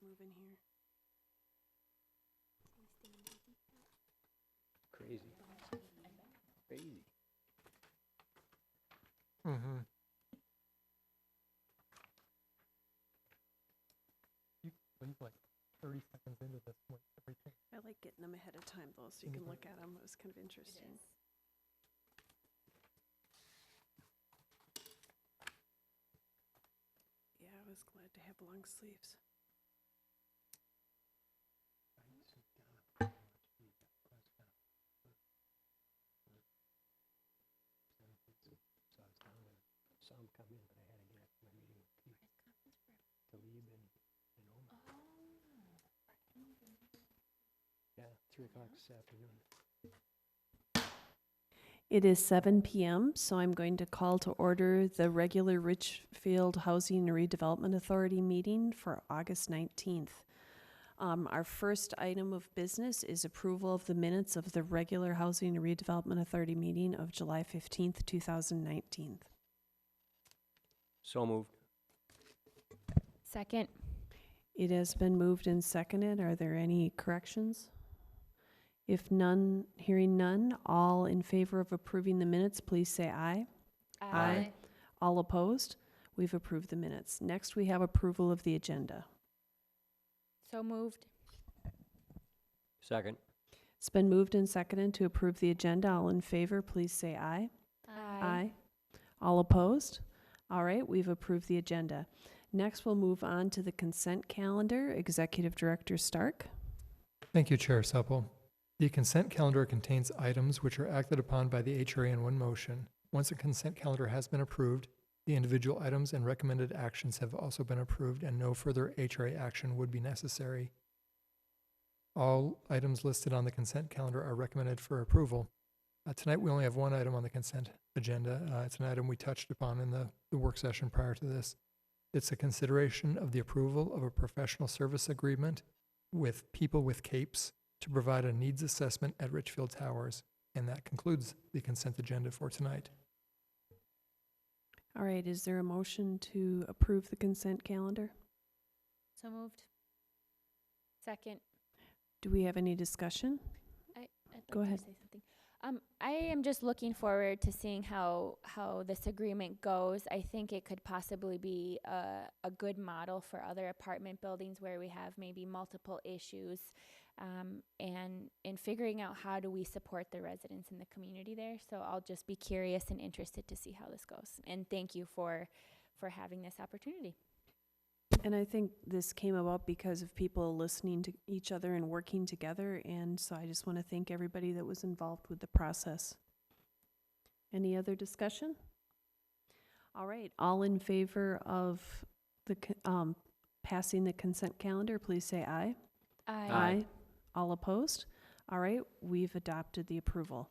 moving here. Crazy. Crazy. Mm-hmm. You've like 30 seconds into this one, everything. I like getting them ahead of time though, so you can look at them. It was kind of interesting. Yeah, I was glad to have long sleeves. Saw him come in, but I had to get up for my meeting with Pete. Talib and Omar. Yeah, 3 o'clock this afternoon. It is 7 p.m., so I'm going to call to order the regular Richfield Housing and Redevelopment Authority meeting for August 19th. Our first item of business is approval of the minutes of the regular Housing and Redevelopment Authority meeting of July 15th, 2019. So moved. Second. It has been moved and seconded. Are there any corrections? If none, hearing none, all in favor of approving the minutes, please say aye. Aye. All opposed? We've approved the minutes. Next, we have approval of the agenda. So moved. Second. It's been moved and seconded to approve the agenda. All in favor, please say aye. All opposed? All right, we've approved the agenda. Next, we'll move on to the consent calendar. Executive Director Stark. Thank you, Chair Supple. The consent calendar contains items which are acted upon by the HRA in one motion. Once a consent calendar has been approved, the individual items and recommended actions have also been approved and no further HRA action would be necessary. All items listed on the consent calendar are recommended for approval. Tonight we only have one item on the consent agenda. It's an item we touched upon in the work session prior to this. It's a consideration of the approval of a professional service agreement with People with Capes to provide a needs assessment at Richfield Towers. And that concludes the consent agenda for tonight. All right, is there a motion to approve the consent calendar? So moved. Second. Do we have any discussion? I'd Go like ahead. to say something. I am just looking forward to seeing how this agreement goes. I think it could possibly be a good model for other apartment buildings where we have maybe multiple issues, and in figuring out how do we support the residents in the community there. So I'll just be curious and interested to see how this goes. And thank you for having this opportunity. And I think this came about because of people listening to each other and working together. And so I just want to thank everybody that was involved with the process. Any other discussion? All right, all in favor of the passing the consent calendar, please say aye. Aye. All opposed? All right, we've adopted the approval.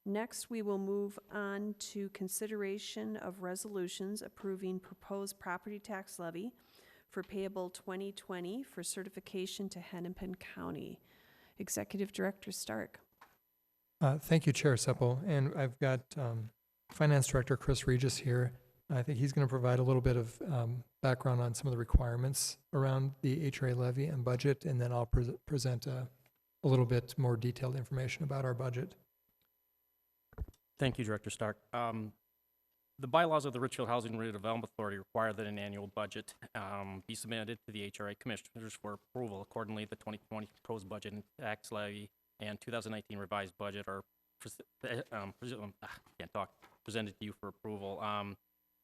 Next, we will move on to consideration of resolutions approving proposed property tax levy for payable 2020 for certification to Hennepin County. Executive Director Stark. Thank you, Chair Supple. And I've got Finance Director Chris Regis here. I think he's going to provide a little bit of background on some of the requirements around the HRA levy and budget, and then I'll present a little bit more detailed information about our budget. Thank you, Director Stark. The bylaws of the Richfield Housing and Redevelopment Authority require that an annual budget be submitted to the HRA Commissioners for approval. Accordingly, the 2020 proposed budget and tax levy and 2019 revised budget are presented to you for approval.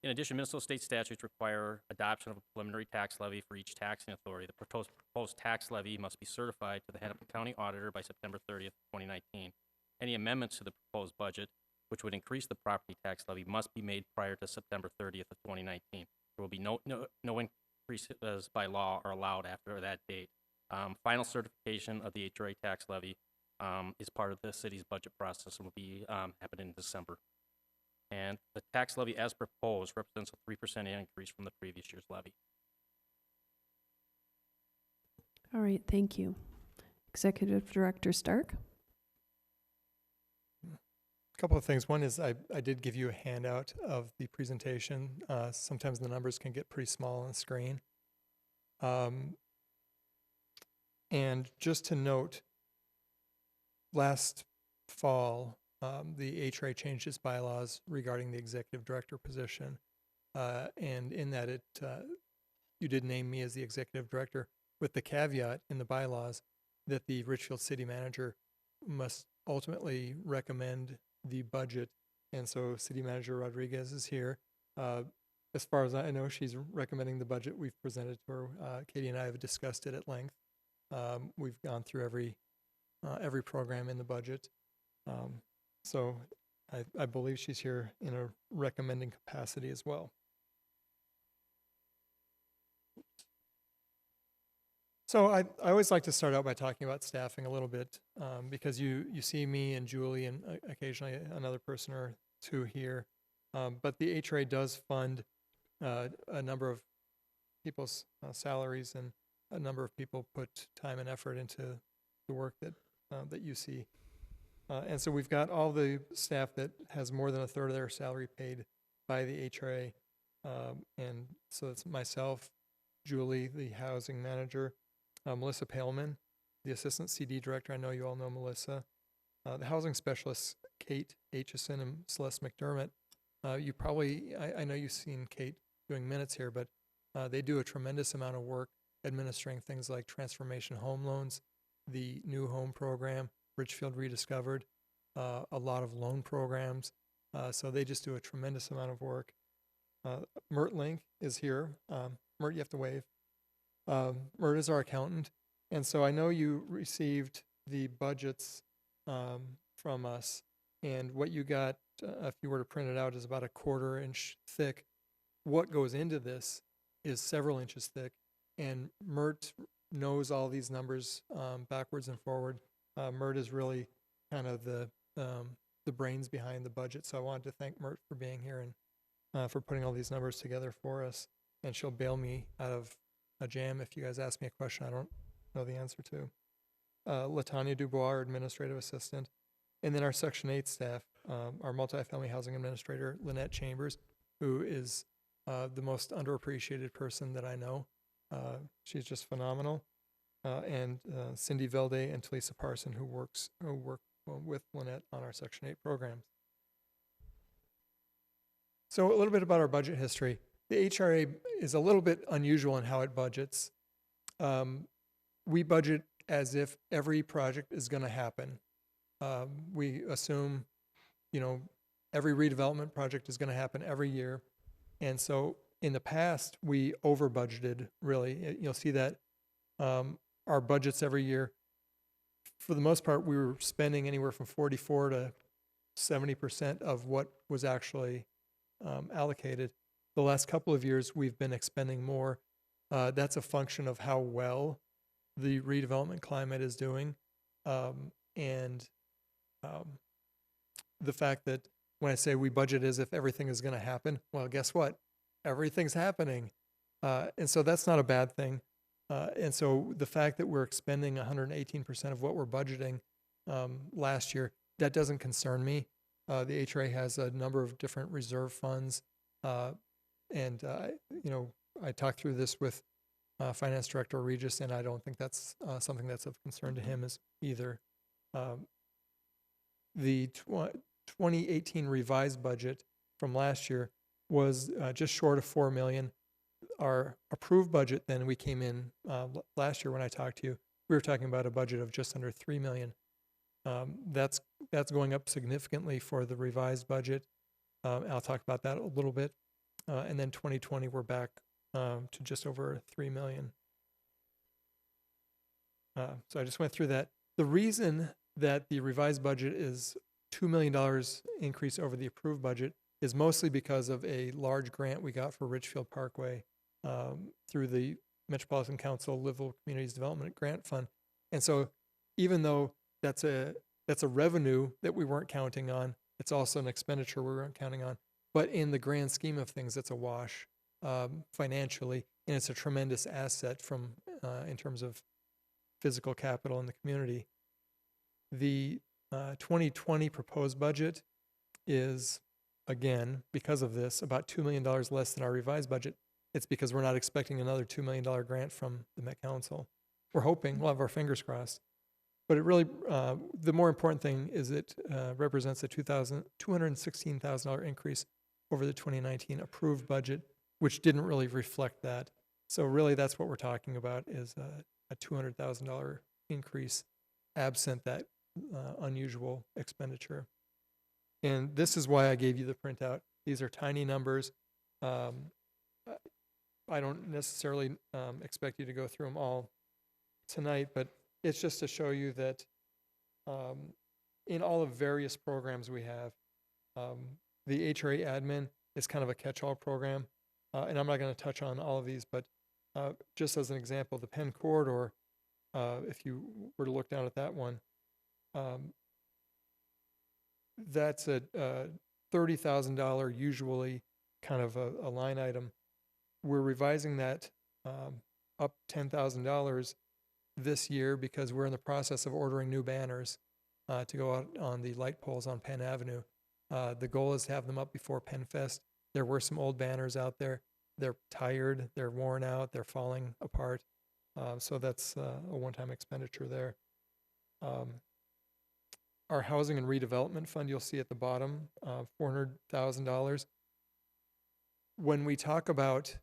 In addition, Minnesota state statutes require adoption of a preliminary tax levy for each taxing authority. The proposed tax levy must be certified to the Hennepin County Auditor by September 30th, 2019. Any amendments to the proposed budget, which would increase the property tax levy, must be made prior to September 30th of 2019. There will be no increases by law are allowed after that date. Final certification of the HRA tax levy is part of the city's budget process and will be happening in December. And the tax levy as proposed represents a 3% increase from the previous year's levy. All right, thank you. Executive Director Stark. A couple of things. One is I did give you a handout of the presentation. Sometimes the numbers can get pretty small on the screen. And just to note, last fall, the HRA changed its bylaws regarding the executive director position. And in that you did name me as the executive director with the caveat in the bylaws that the Richfield city manager must ultimately recommend the budget. And so city manager Rodriguez is here. As far as I know, she's recommending the budget we've presented to her. Katie and I have discussed it at length. We've gone through every program in the budget. So I believe she's here in a recommending capacity as well. So I always like to start out by talking about staffing a little bit, because you see me and Julie and occasionally another person or two here. But the HRA does fund a number of people's salaries, and a number of people put time and effort into the work that you see. And so we've got all the staff that has more than a third of their salary paid by the HRA. And so it's myself, Julie, the housing manager, Melissa Paleman, the assistant CD director. I know you all know Melissa. The housing specialists, Kate Aitchison and Celeste McDermott. You probably, I know you've seen Kate doing minutes here, but they do a tremendous amount of work administering things like transformation home loans, the new home program, Richfield Rediscovered, a lot of loan programs. So they just do a tremendous amount of work. Mert Link is here. Mert, you have to wave. Mert is our accountant. And so I know you received the budgets from us, and what you got, if you were to print it out, is about a 1/4 inch thick. What goes into this is several inches thick, and Mert knows all these numbers backwards and forward. Mert is really kind of the brains behind the budget, so I wanted to thank Mert for being here and for putting all these numbers together for us. And she'll bail me out of a jam if you guys ask me a question I don't know the answer to. Latanya Dubois, our administrative assistant, and then our Section 8 staff, our multifamily housing administrator, Lynette Chambers, who is the most underappreciated person that I know. She's just phenomenal. And Cindy Velde and Talisa Parson, who work with Lynette on our Section 8 programs. So a little bit about our budget history. The HRA is a little bit unusual in how it budgets. We budget as if every project is going to happen. We assume, every redevelopment project is going to happen every year. And so in the past, we over budgeted, really. You'll see that our budgets every year, for the most part, we were spending anywhere from 44 to 70% of what was actually allocated. The last couple of years, we've been expending more. That's a function of how well the redevelopment climate is doing, and the fact that when I say we budget as if everything is going to happen, well, guess what? Everything's happening. And so that's not a bad thing. And so the fact that we're expending 118% of what we're budgeting last year, that doesn't concern me. The HRA has a number of different reserve funds. And I talked through this with Finance Director Regis, and I don't think that's something that's of concern to him either. The 2018 revised budget from last year was just short of $4 million. Our approved budget, then, we came in last year when I talked to you, we were talking about a budget of just under $3 million. That's going up significantly for the revised budget. I'll talk about that a little bit. And then 2020, we're back to just over $3 million. So I just went through that. The reason that the revised budget is $2 million increase over the approved budget is mostly because of a large grant we got for Richfield Parkway through the Metropolitan Council Livable Communities Development Grant Fund. And so even though that's a revenue that we weren't counting on, it's also an expenditure we weren't counting on. But in the grand scheme of things, it's a wash financially, and it's a tremendous asset in terms of physical capital in the community. The 2020 proposed budget is, again, because of this, about $2 million less than our revised budget. It's because we're not expecting another $2 million grant from the Met Council. we're hoping, we'll have our fingers crossed. But it really, the more important thing is it represents a $216,000 increase over the 2019 approved budget, which didn't really reflect that. So really, that's what we're talking about, is a $200,000 increase absent that unusual expenditure. And this is why I gave you the printout. These are tiny numbers. I don't necessarily expect you to go through them all tonight, but it's just to show you that in all of various programs we have, the HRA admin is kind of a catch-all program. And I'm not going to touch on all of these, but just as an example, the Penn Corridor, if you were to look down at that one, that's a $30,000 usually kind of a line item. We're revising that up $10,000 this year because we're in the process of ordering new banners to go out on the light poles on Penn Avenue. The goal is to have them up before Penn Fest. There were some old banners out there. They're tired, they're worn out, they're falling apart. So that's a one-time expenditure there. Our housing and redevelopment fund, you'll see at the bottom, $400,000. When we talk about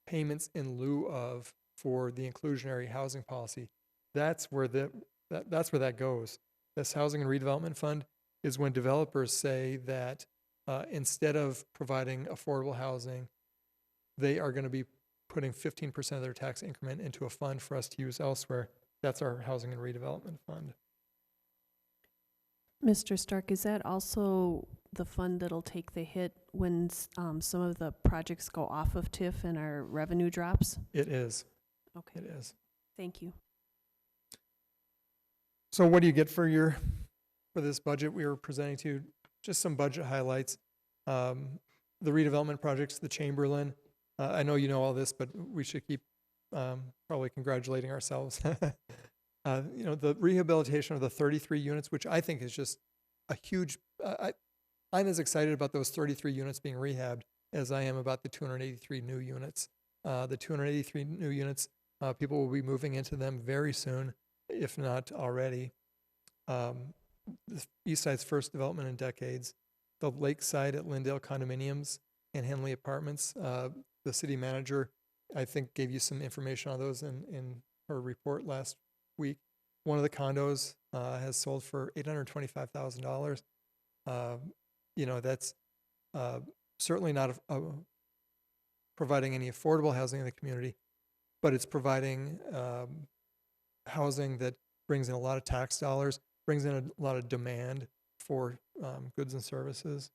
payments in lieu of for the inclusionary housing policy, that's where that goes. This housing and redevelopment fund is when developers say that instead of providing affordable housing, they are going to be putting 15% of their tax increment into a fund for us to use elsewhere. That's our housing and redevelopment fund. Mr. Stark, is that also the fund that'll take the hit when some of the projects go off of TIF and our revenue drops? It is. Okay. It is. Thank you. So what do you get for this budget we were presenting to you? Just some budget highlights. The redevelopment projects, the Chamberlain. I know you know all this, but we should keep probably congratulating ourselves. The rehabilitation of the 33 units, which I think is just a huge, I'm as excited about those 33 units being rehabbed as I am about the 283 new units. The 283 new units, people will be moving into them very soon, if not already. The East Side's first development in decades. The Lakeside at Lindale Condominiums and Henley Apartments. The city manager, I think, gave you some information on those in her report last week. One of the condos has sold for $825,000. That's certainly not providing any affordable housing in the community, but it's providing housing that brings in a lot of tax dollars, brings in a lot of demand for goods and services.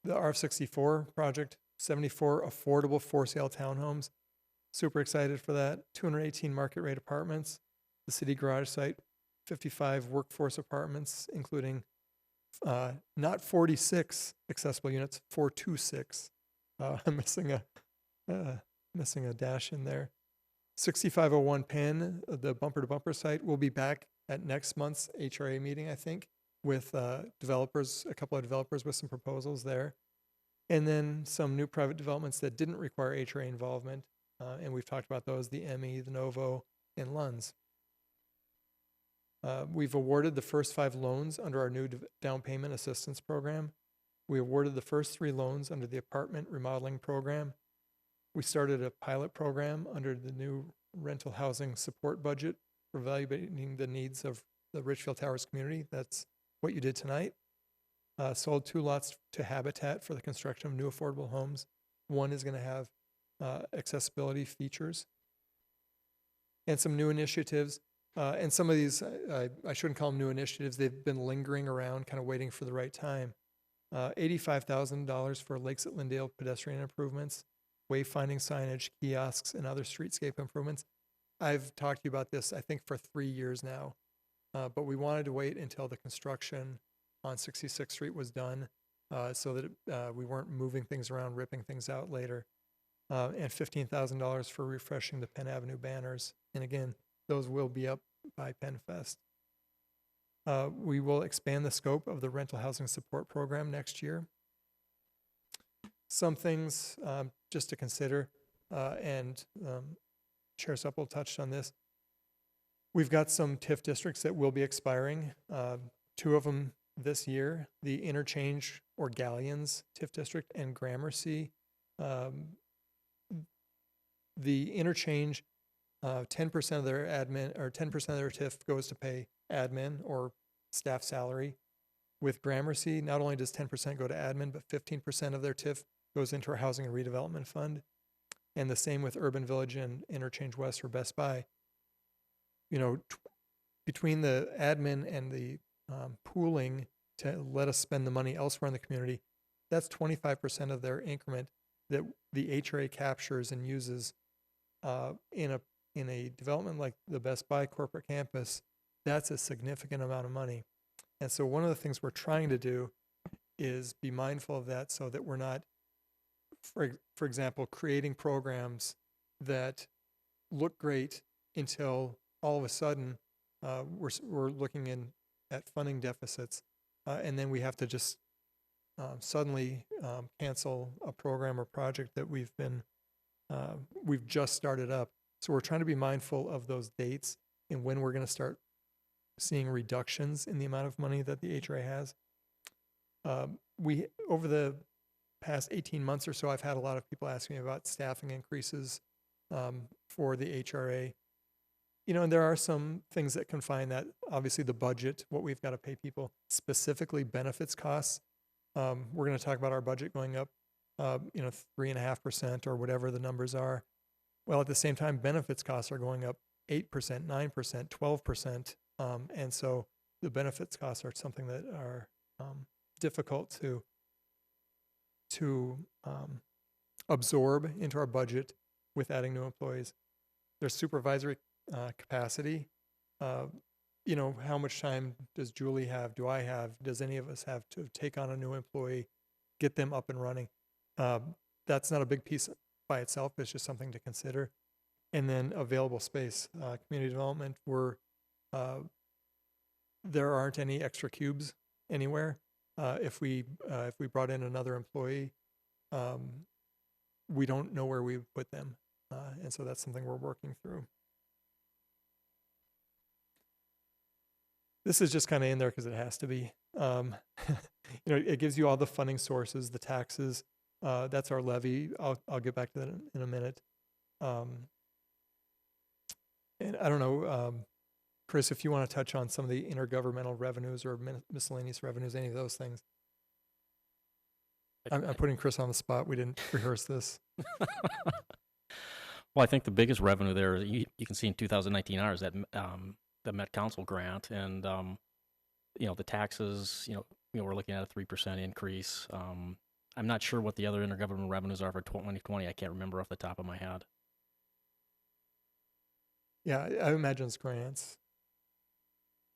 The RF64 project, 74 affordable for-sale townhomes. Super excited for that. 218 market rate apartments. The city garage site, 55 workforce apartments, including not 46 accessible units, 426. I'm missing a dash in there. 6501 Penn, the bumper-to-bumper site, will be back at next month's HRA meeting, I think, with developers, a couple of developers with some proposals there. And then some new private developments that didn't require HRA involvement. And we've talked about those, the Emmy, the Novo, and Lunds. We've awarded the first 5 loans under our new down payment assistance program. We awarded the first 3 loans under the apartment remodeling program. We started a pilot program under the new rental housing support budget for evaluating the needs of the Richfield Towers community. That's what you did tonight. Sold 2 lots to Habitat for the construction of new affordable homes. One is going to have accessibility features. And some new initiatives. And some of these, I shouldn't call them new initiatives. They've been lingering around, kind of waiting for the right time. $85,000 for Lakes at Lindale pedestrian improvements, wayfinding signage, kiosks, and other streetscape improvements. I've talked to you about this, I think, for 3 years now. But we wanted to wait until the construction on 66th Street was done so that we weren't moving things around, ripping things out later. And $15,000 for refreshing the Penn Avenue banners. And again, those will be up by Penn Fest. We will expand the scope of the rental housing support program next year. Some things just to consider. and Chair Supple touched on this. We've got some TIF districts that will be expiring, 2 of them this year, the Interchange or Galleons TIF district and Gramercy. The Interchange, 10% of their admin or 10% of their TIF goes to pay admin or staff salary. With Gramercy, not only does 10% go to admin, but 15% of their TIF goes into our Housing and Redevelopment Fund. And the same with Urban Village and Interchange West or Best Buy. You know, between the admin and the pooling to let us spend the money elsewhere in the community, that's 25% of their increment that the HRA captures and uses in a development like the Best Buy corporate campus. That's a significant amount of money. And so one of the things we're trying to do is be mindful of that so that we're not, for example, creating programs that look great until all of a sudden we're looking at funding deficits, and then we have to just suddenly cancel a program or project that we've just started up. So we're trying to be mindful of those dates and when we're going to start seeing reductions in the amount of money that the HRA has. We, over the past 18 months or so, I've had a lot of people asking me about staffing increases for the HRA. You know, and there are some things that confine that. Obviously, the budget, what we've got to pay people, specifically benefits costs. We're going to talk about our budget going up, 3.5% or whatever the numbers are. Well, at the same time, benefits costs are going up 8%, 9%, 12%. And so the benefits costs are something that are difficult to absorb into our budget with adding new employees. There's supervisory capacity. How much time does Julie have? Do I have? Does any of us have to take on a new employee, get them up and running? That's not a big piece by itself. It's just something to consider. And then available space, community development. There aren't any extra cubes anywhere. If we brought in another employee, we don't know where we would put them, and so that's something we're working through. This is just kind of in there because it has to be. It gives you all the funding sources, the taxes. That's our levy. I'll get back to that in a minute. And I don't know, Chris, if you want to touch on some of the intergovernmental revenues or miscellaneous revenues, any of those things. I'm putting Chris on the spot. We didn't rehearse this. Well, I think the biggest revenue there you can see in 2019 is that the Met Council grant, and the taxes. We're looking at a 3% increase. I'm not sure what the other intergovernmental revenues are for 2020. I can't remember off the top of my head. Yeah, I imagine it's grants.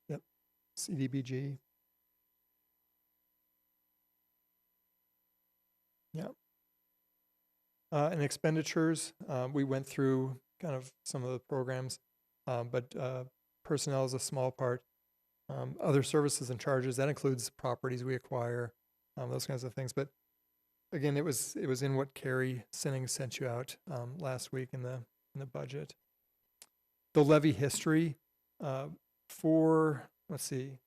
Yep, CDBG. Yeah. And expenditures, we went through kind of some of the programs, but personnel is a small part. Other services and charges, that includes properties we acquire, those kinds of things. But again, it was in what Carrie Sinning sent you out last week in the budget. The levy history for, let's see,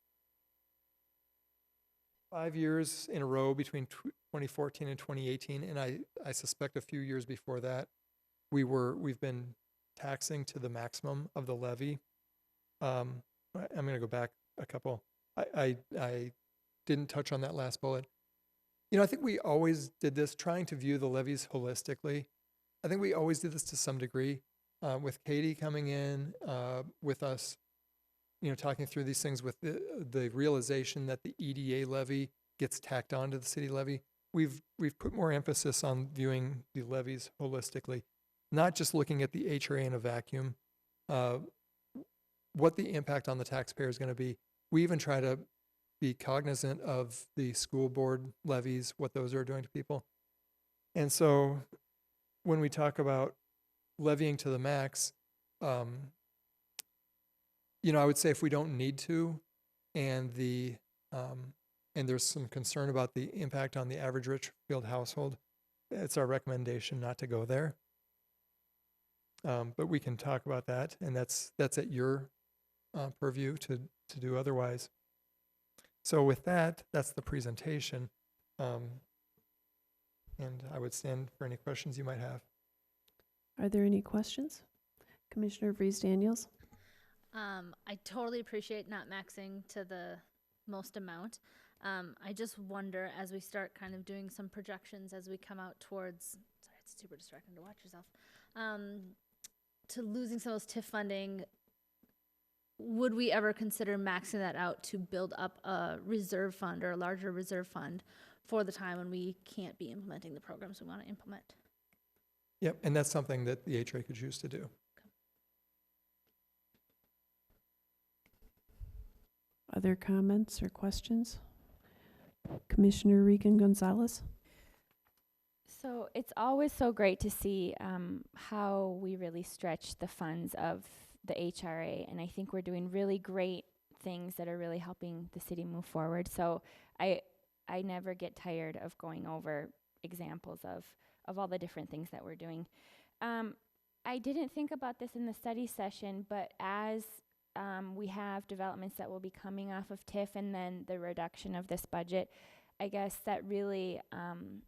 5 years in a row between 2014 and 2018, and I suspect a few years before that, we've been taxing to the maximum of the levy. I'm going to go back a couple. I didn't touch on that last bullet. I think we always did this, trying to view the levies holistically. I think we always did this to some degree. With Katie coming in with us, talking through these things with the realization that the EDA levy gets tacked onto the city levy, we've put more emphasis on viewing the levies holistically, not just looking at the HRA in a vacuum, what the impact on the taxpayer is going to be. We even try to be cognizant of the school board levies, what those are doing to people. And so when we talk about levying to the max, I would say if we don't need to, and there's some concern about the impact on the average Richfield household, it's our recommendation not to go there. But we can talk about that, and that's at your purview to do otherwise. So with that, that's the presentation. And I would stand for any questions you might have. Are there any questions? Commissioner Vrees Daniels? I totally appreciate not maxing to the most amount. I just wonder, as we start kind of doing some projections as we come out towards, sorry, it's super distracting to watch yourself, to losing some of those TIF funding, would we ever consider maxing that out to build up a reserve fund or a larger reserve fund for the time when we can't be implementing the programs we want to implement? Yep, and that's something that the HRA could choose to do. Other comments or questions? Commissioner Regan Gonzalez? So it's always so great to see how we really stretch the funds of the HRA, and I think we're doing really great things that are really helping the city move forward. So I never get tired of going over examples of all the different things that we're doing. I didn't think about this in the study session, but as we have developments that will be coming off of TIF and then the reduction of this budget, I guess that really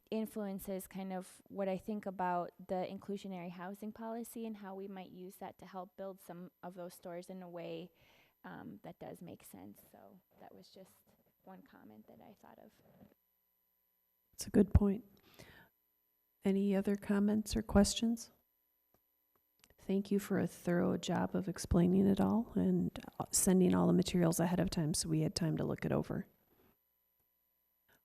influences kind of what I think about the inclusionary housing policy and how we might use that to help build some of those stores in a way that does make sense. So that was just one comment that I thought of. That's a good point. Any other comments or questions? Thank you for a thorough job of explaining it all and sending all the materials ahead of time so we had time to look it over.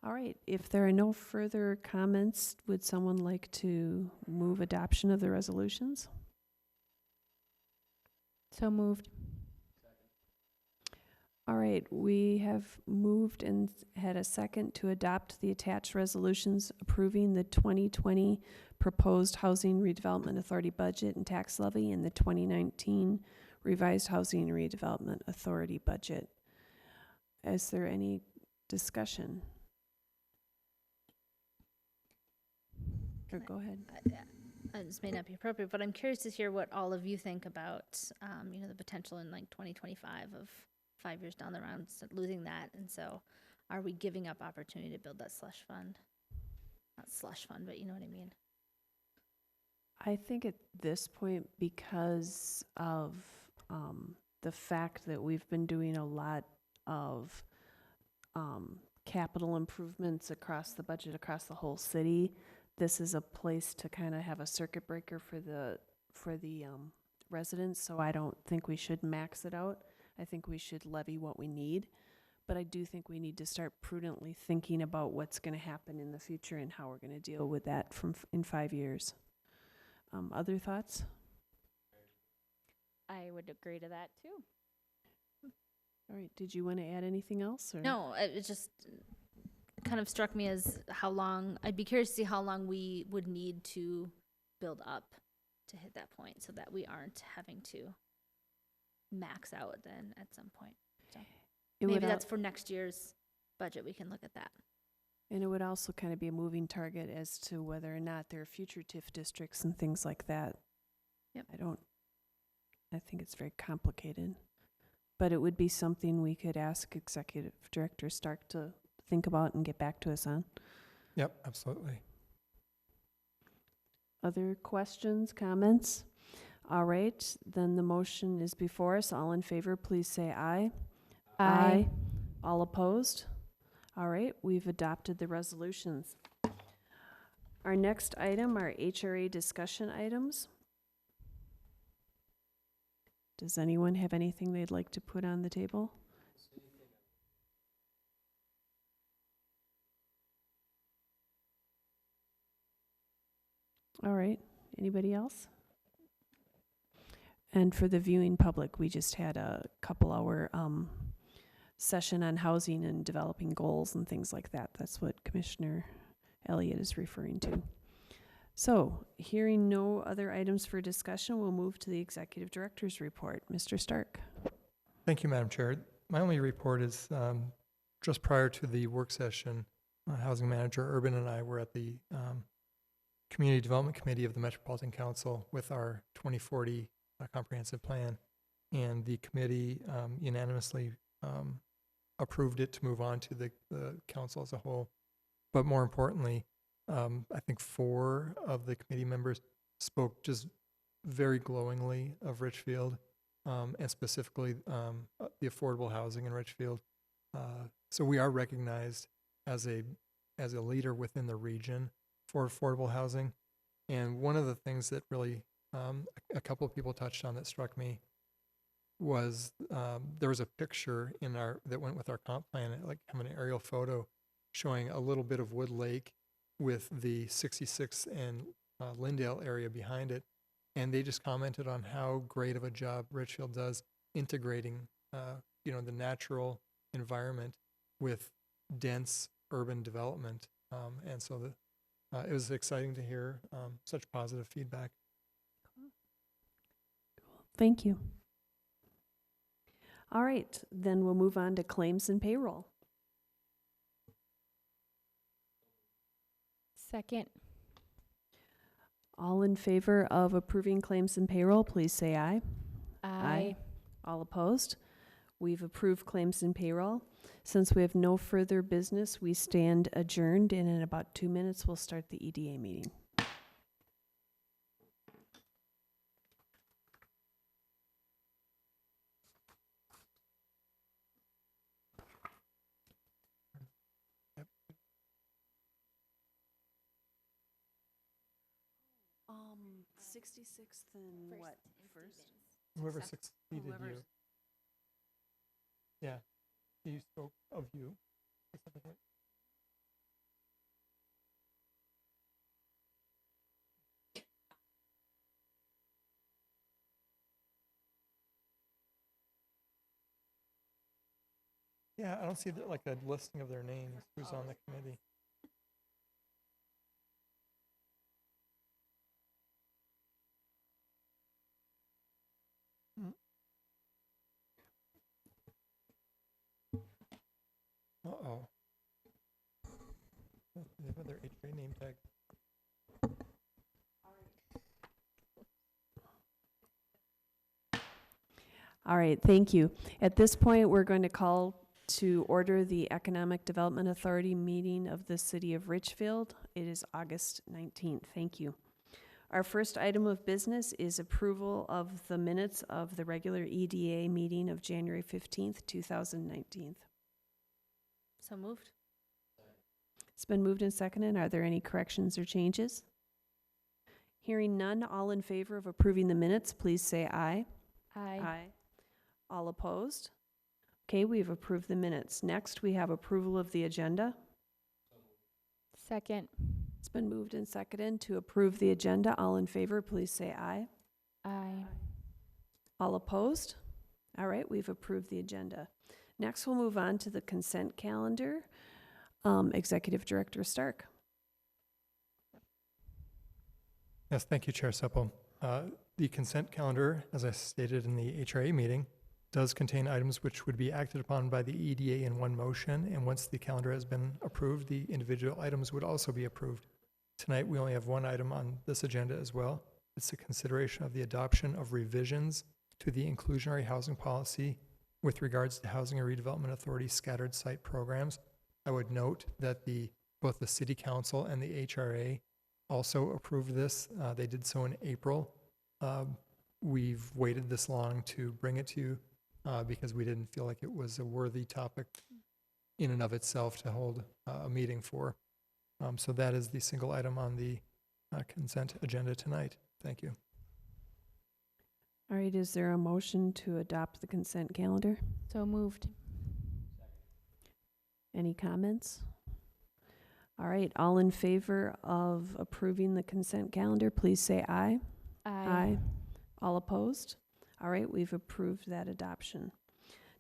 All right, if there are no further comments, would someone like to move adoption of the resolutions? So moved. All right, we have moved and had a second to adopt the attached resolutions approving the 2020 proposed Housing Redevelopment Authority budget and tax levy and the 2019 revised Housing Redevelopment Authority budget. Is there any discussion? Or go ahead. This may not be appropriate, but I'm curious to hear what all of you think about, the potential in like 2025 of 5 years down the road, so losing that. And so are we giving up opportunity to build that slush fund? Not slush fund, but you know what I mean? I think at this point, because of the fact that we've been doing a lot of capital improvements across the budget, across the whole city, this is a place to kind of have a circuit breaker for the residents. So I don't think we should max it out. I think we should levy what we need. But I do think we need to start prudently thinking about what's going to happen in the future and how we're going to deal with that in 5 years. Other thoughts? I would agree to that too. All right. Did you want to add anything else? Or? No, it just kind of struck me as how long, I'd be curious to see how long we would need to build up to hit that point so that we aren't having to max out then at some point. So maybe that's for next year's budget. We can look at that. And it would also kind of be a moving target as to whether or not there are future TIF districts and things like that. Yep. I think it's very complicated. But it would be something we could ask Executive Director Stark to think about and get back to us on. Yep, absolutely. Other questions, comments? All right, then the motion is before us. All in favor, please say aye. Aye. All opposed? All right, we've adopted the resolutions. Our next item are HRA discussion items. Does anyone have anything they'd like to put on the table? All right, anybody else? And for the viewing public, we just had a couple-hour session on housing and developing goals and things like that. That's what Commissioner Elliott is referring to. So, hearing no other items for discussion, we'll move to the Executive Director's report. Mr. Stark. Thank you, Madam Chair. My only report is just prior to the work session, Housing Manager Urban and I were at the Community Development Committee of the Metropolitan Council with our 2040 comprehensive plan. And the committee unanimously approved it to move on to the council as a whole. But more importantly, I think 4 of the committee members spoke just very glowingly of Richfield, and specifically the affordable housing in Richfield. So we are recognized as a leader within the region for affordable housing. And one of the things that really a couple of people touched on that struck me was there was a picture in our that went with our comp plan, like an aerial photo showing a little bit of Wood Lake with the 66th and Lindale area behind it. And they just commented on how great of a job Richfield does integrating, the natural environment with dense urban development. And so it was exciting to hear such positive feedback. Thank you. All right, then we'll move on to claims and payroll. Second. All in favor of approving claims and payroll, please say aye. Aye. All opposed? We've approved claims and payroll. Since we have no further business, we stand adjourned, and in about 2 minutes, we'll start the EDA meeting. Yep. 66th and what? First? Whoever succeeded Whoever's- you. Yeah, you spoke of you specifically. Yeah, I don't see like a listing of their names, who's on the committee. Uh-oh. They have their HRA name tag. All right, thank you. At this point, we're going to call to order the Economic Development Authority meeting of the City of Richfield. It is August 19th. Thank you. Our first item of business is approval of the minutes of the regular EDA meeting of January 15th, 2019. So moved. It's been moved and seconded. Are there any corrections or changes? Hearing none, all in favor of approving the minutes, please say aye. Aye. All opposed? Okay, we've approved the minutes. Next, we have approval of the agenda. Second. It's been moved and seconded to approve the agenda. All in favor, please say aye. Aye. All opposed? All right, we've approved the agenda. Next, we'll move on to the consent calendar. Executive Director Stark. Yes, thank you, Chair Supple. The consent calendar, as I stated in the HRA meeting, does contain items which would be acted upon by the EDA in one motion, and once the calendar has been approved, the individual items would also be approved. Tonight, we only have one item on this agenda as well. It's the consideration of the adoption of revisions to the inclusionary housing policy with regards to Housing and Redevelopment Authority scattered site programs. I would note that both the City Council and the HRA also approved this. They did so in April. We've waited this long to bring it to you because we didn't feel like it was a worthy topic in and of itself to hold a meeting for. So that is the single item on the consent agenda tonight. Thank you. All right, is there a motion to adopt the consent calendar? So moved. Any comments? All right, all in favor of approving the consent calendar, please say aye. Aye. All opposed? All right, we've approved that adoption.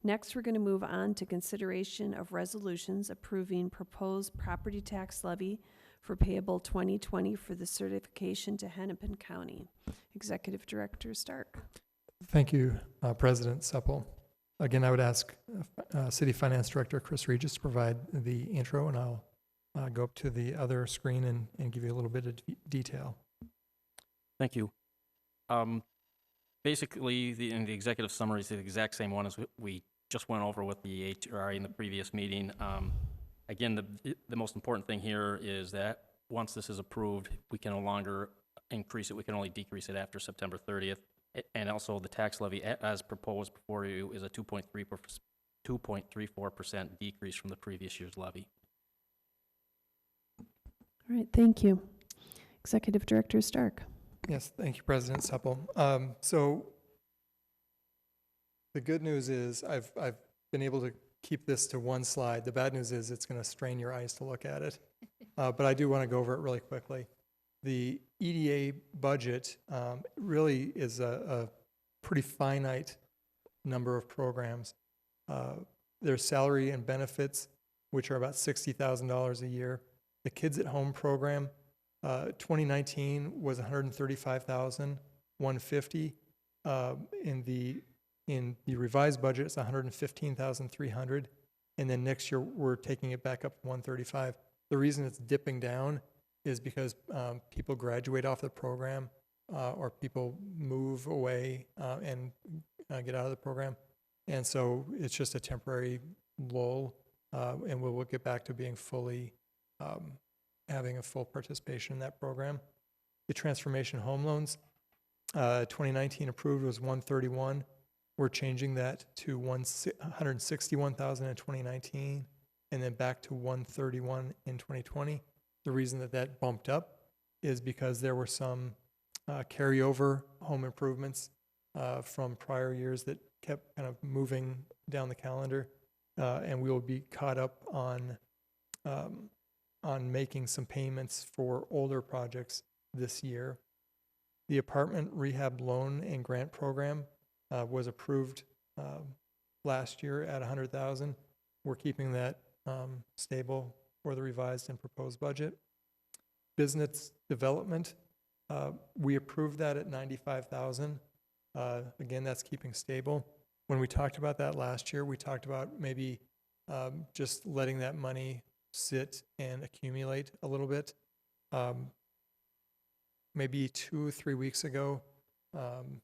Next, we're going to move on to consideration of resolutions approving proposed property tax levy for payable 2020 for the certification to Hennepin County. Executive Director Stark. Thank you, President Supple. Again, I would ask City Finance Director Chris Regis to provide the intro, and I'll go up to the other screen and give you a little bit of detail. Thank you. Basically, in the executive summary is the exact same one as we just went over with the HRA in the previous meeting. Again, the most important thing here is that once this is approved, we can no longer increase it. We can only decrease it after September 30th. And also, the tax levy, as proposed before you, is a 2.34% decrease from the previous year's levy. All right, thank you. Executive Director Stark. Yes, thank you, President Supple. So the good news is I've been able to keep this to one slide. The bad news is it's going to strain your eyes to look at it. But I do want to go over it really quickly. The EDA budget really is a pretty finite number of programs. There's salary and benefits, which are about $60,000 a year. The Kids at Home program, 2019 was $135,150. In the revised budget, it's $115,300, and then next year we're taking it back up to $135,000. The reason it's dipping down is because people graduate off the program or people move away and get out of the program, and so it's just a temporary lull, and we'll get back to being fully having a full participation in that program. The transformation home loans, 2019 approved was $131,000. We're changing that to $161,000 in 2019, and then back to $131,000 in 2020. The reason that bumped up is because there were some carryover home improvements from prior years that kept kind of moving down the calendar, and we will be caught up on making some payments for older projects this year. The apartment rehab loan and grant program was approved last year at $100,000. We're keeping that stable for the revised and proposed budget. Business development, we approved that at $95,000. Again, that's keeping stable. When we talked about that last year, we talked about maybe just letting that money sit and accumulate a little bit. Maybe 2 or 3 weeks ago,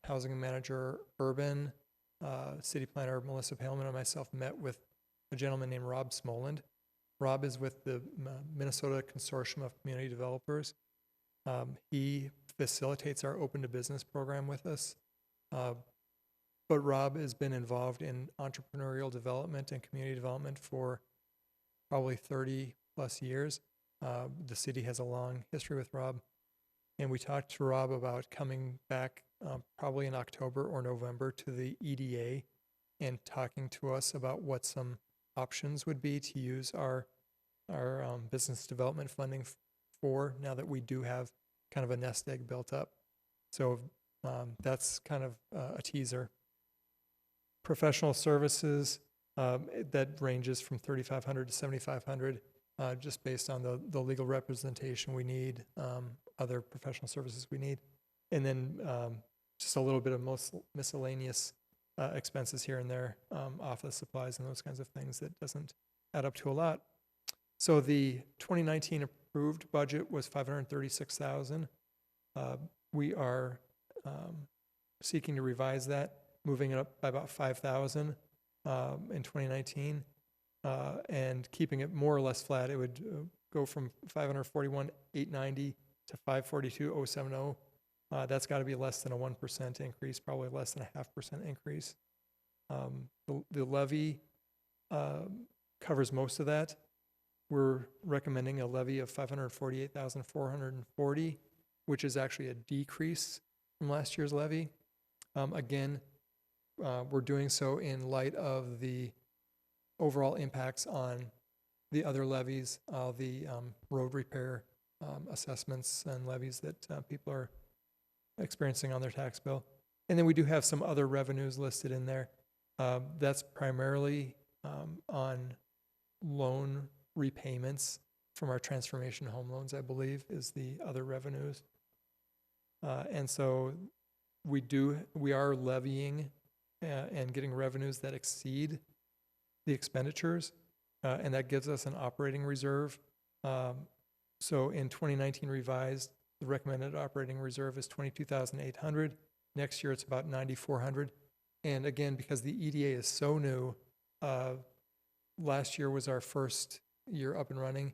housing manager Urban, city planner Melissa Paleman, and myself met with a gentleman named Rob Smoland. Rob is with the Minnesota Consortium of Community Developers. He facilitates our Open to Business program with us. But Rob has been involved in entrepreneurial development and community development for probably 30 plus years. The city has a long history with Rob. And we talked to Rob about coming back probably in October or November to the EDA and talking to us about what some options would be to use our business development funding for, now that we do have kind of a nest egg built up. So that's kind of a teaser. Professional services, that ranges from $3,500 to $7,500, just based on the legal representation we need, other professional services we need. And then just a little bit of miscellaneous expenses here and there, office supplies and those kinds of things that doesn't add up to a lot. So the 2019 approved budget was $536,000. We are seeking to revise that, moving it up by about $5,000 in 2019, and keeping it more or less flat. It would go from $541,890 to $542,070. That's got to be less than a 1% increase, probably less than a 0.5% increase. The levy covers most of that. We're recommending a levy of $548,440, which is actually a decrease from last year's levy. Again, we're doing so in light of the overall impacts on the other levies, the road repair assessments and levies that people are experiencing on their tax bill. And then we do have some other revenues listed in there. That's primarily on loan repayments from our transformation home loans, I believe, is the other revenues. And so we are levying and getting revenues that exceed the expenditures, and that gives us an operating reserve So in 2019 revised, the recommended operating reserve is 22,800. Next year, it's about 9,400. And again, because the EDA is so new, last year was our first year up and running,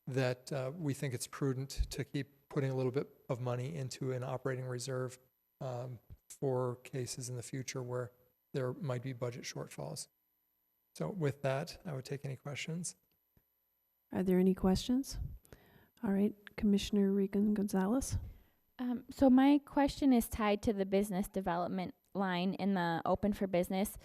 that we think it's prudent to keep putting a little bit of money into an operating reserve for cases in the future where there might be budget shortfalls. So with that, I would take any questions. Are there any questions? All right, Commissioner Regan Gonzalez. So my question is tied to the business development line in the open for business.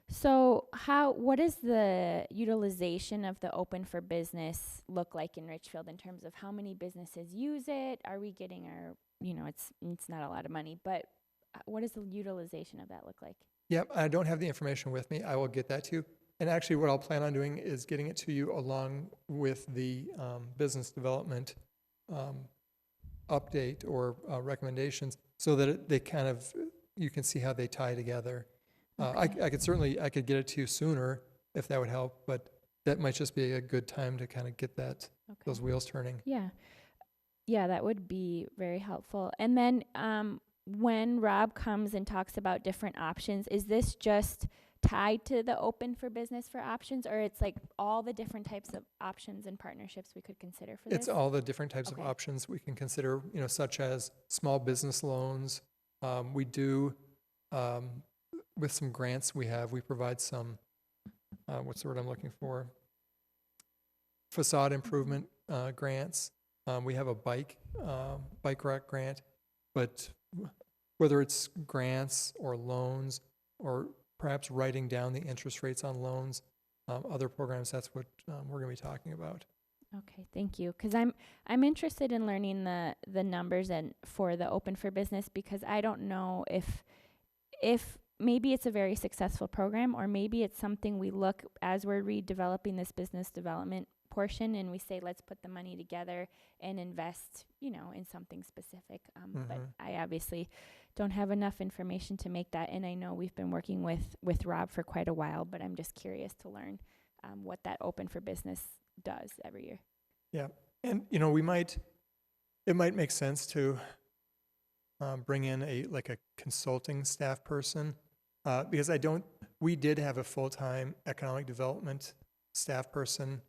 So what does the utilization of the open for business look like in Richfield in terms of how many businesses use it? Are we getting our, it's not a lot of money, but what does the utilization of that look like? Yep, I don't have the information with me. I will get that to you. And actually what I'll plan on doing is getting it to you along with the business development update or recommendations so that they kind of, you can see how they tie together. Okay. I could get it to you sooner if that would help, but that might just be a good time to kind of get those wheels turning. Yeah, that would be very helpful. And then when Rob comes and talks about different options, is this just tied to the open for business for options, or it's like all the different types of options and partnerships we could consider for this? It's all the different types of Okay. options we can consider, such as small business loans. We do, with some grants we provide some, what's the word I'm looking for? Facade improvement grants. We have a bike rack grant, but whether it's grants or loans or perhaps writing down the interest rates on loans, other programs, that's what we're going to be talking about. Okay, thank you. Because I'm interested in learning the numbers and for the open for business, because I don't know if maybe it's a very successful program, or maybe it's something we look as we're redeveloping this business development portion and we say, let's put the money together and invest, in something specific. But I obviously don't have enough information to make that. And I know we've been working with Rob for quite a while, but I'm just curious to learn what that open for business does every year. Yeah, and it might make sense to bring in a consulting staff person, because we did have a full-time economic development staff person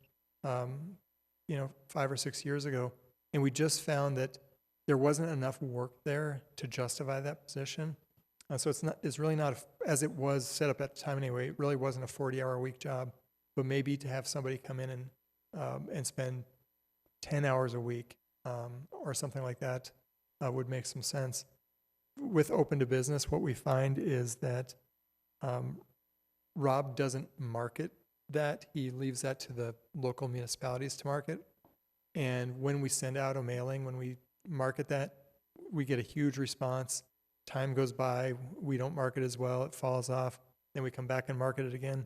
5 or 6 years ago, and we just found that there wasn't enough work there to justify that position. So it's really not, as it was set up at the time anyway, it really wasn't a 40-hour-a-week job, but maybe to have somebody come in and spend 10 hours a week or something like that would make some sense. With open to business, what we find is that Rob doesn't market that. He leaves that to the local municipalities to market. And when we send out a mailing, when we market that, we get a huge response. Time goes by, we don't market as well, it falls off, then we come back and market it again.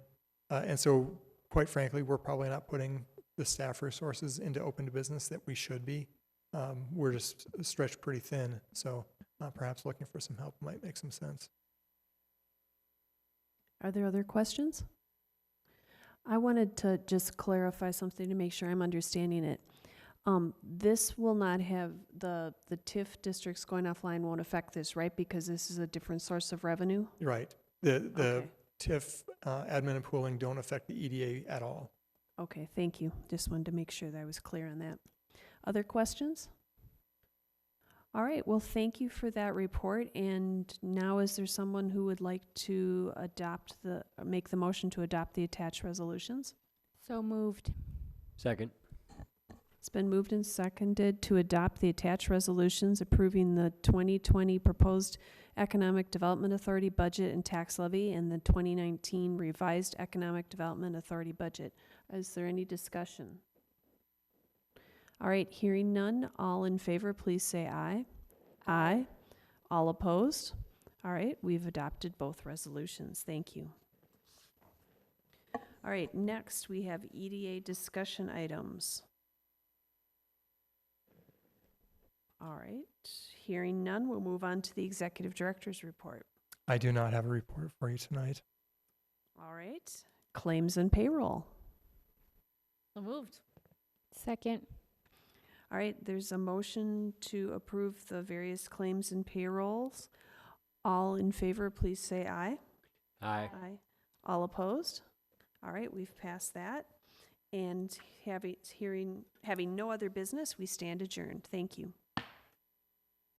And so, quite frankly, we're probably not putting the staff resources into open to business that we should be. We're just stretched pretty thin, so perhaps looking for some help might make some sense. Are there other questions? I wanted to just clarify something to make sure I'm understanding it. This will not have the TIF districts going offline won't affect this, right? Because this is a different source of revenue? Right. The Okay. TIF admin and pooling don't affect the EDA at all. Okay, thank you. Just wanted to make sure that I was clear on that. Other questions? All right, well, thank you for that report. And now is there someone who would like to make the motion to adopt the attached resolutions? So moved. Second. It's been moved and seconded to adopt the attached resolutions approving the 2020 proposed Economic Development Authority budget and tax levy and the 2019 revised Economic Development Authority budget. Is there any discussion? All right, hearing none, all in favor, please say aye. Aye. All opposed? All right, we've adopted both resolutions. Thank you. All right, next we have EDA discussion items. All right, hearing none, we'll move on to the Executive Director's report. I do not have a report for you tonight. All right, claims and payroll. So moved. Second. All right, there's a motion to approve the various claims and payrolls. All in favor, please say aye. Aye. Aye. All opposed? All right, we've passed that. And having no other business, we stand adjourned. Thank you.